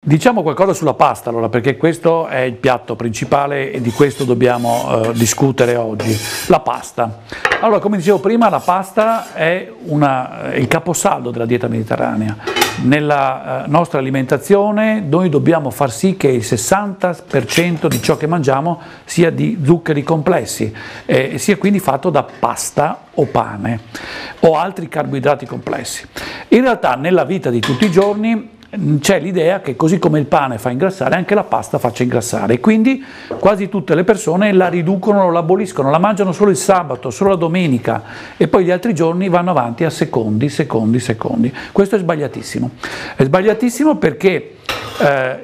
Diciamo qualcosa sulla pasta allora, perché questo è il piatto principale e di questo dobbiamo discutere oggi, la pasta. Allora, come dicevo prima, la pasta è il caposaldo della dieta mediterranea. Nella nostra alimentazione noi dobbiamo far sì che il 60% di ciò che mangiamo sia di zuccheri complessi e sia quindi fatto da pasta o pane o altri carboidrati complessi. In realtà nella vita di tutti i giorni c'è l'idea che così come il pane fa ingrassare, anche la pasta faccia ingrassare, e quindi quasi tutte le persone la riducono, la aboliscono, la mangiano solo il sabato, solo la domenica e poi gli altri giorni vanno avanti a secondi. Questo è sbagliatissimo. È sbagliatissimo perché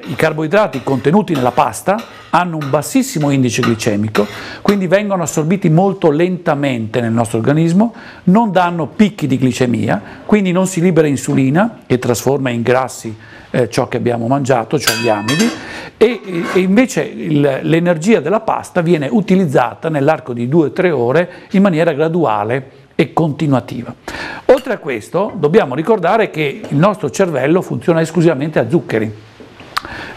i carboidrati contenuti nella pasta hanno un bassissimo indice glicemico, quindi vengono assorbiti molto lentamente nel nostro organismo, non danno picchi di glicemia, quindi non si libera insulina che trasforma in grassi ciò che abbiamo mangiato, cioè gli amidi, e invece l'energia della pasta viene utilizzata nell'arco di 2-3 ore in maniera graduale e continuativa. Oltre a questo dobbiamo ricordare che il nostro cervello funziona esclusivamente a zuccheri.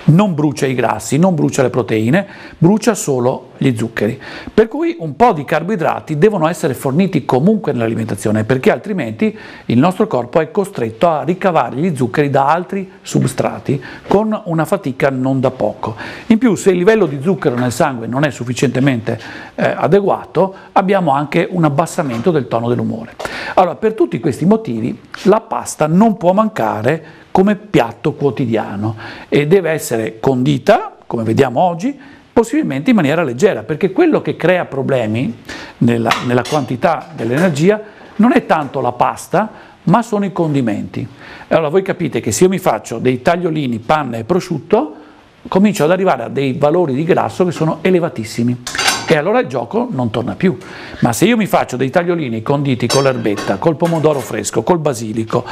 Non brucia i grassi, non brucia le proteine, brucia solo gli zuccheri. Per cui un po' di carboidrati devono essere forniti comunque nell'alimentazione, perché altrimenti il nostro corpo è costretto a ricavare gli zuccheri da altri substrati con una fatica non da poco. In più, se il livello di zucchero nel sangue non è sufficientemente adeguato, abbiamo anche un abbassamento del tono dell'umore. Allora, per tutti questi motivi, la pasta non può mancare come piatto quotidiano e deve essere condita, come vediamo oggi, possibilmente in maniera leggera, perché quello che crea problemi nella quantità dell'energia non è tanto la pasta, ma sono i condimenti. Allora voi capite che se io mi faccio dei tagliolini, panna e prosciutto, comincio ad arrivare a dei valori di grasso che sono elevatissimi. E allora il gioco non torna più. Ma se io mi faccio dei tagliolini conditi con l'erbetta, col pomodoro fresco, col basilico,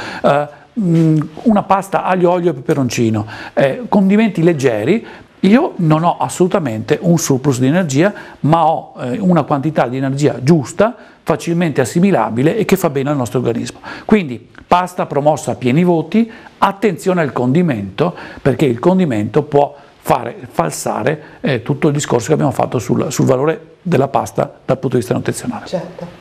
una pasta aglio, olio e peperoncino, condimenti leggeri, io non ho assolutamente un surplus di energia, ma ho una quantità di energia giusta, facilmente assimilabile e che fa bene al nostro organismo. Quindi pasta promossa a pieni voti, attenzione al condimento, perché il condimento può fare falsare tutto il discorso che abbiamo fatto sul valore della pasta dal punto di vista nutrizionale. Certo.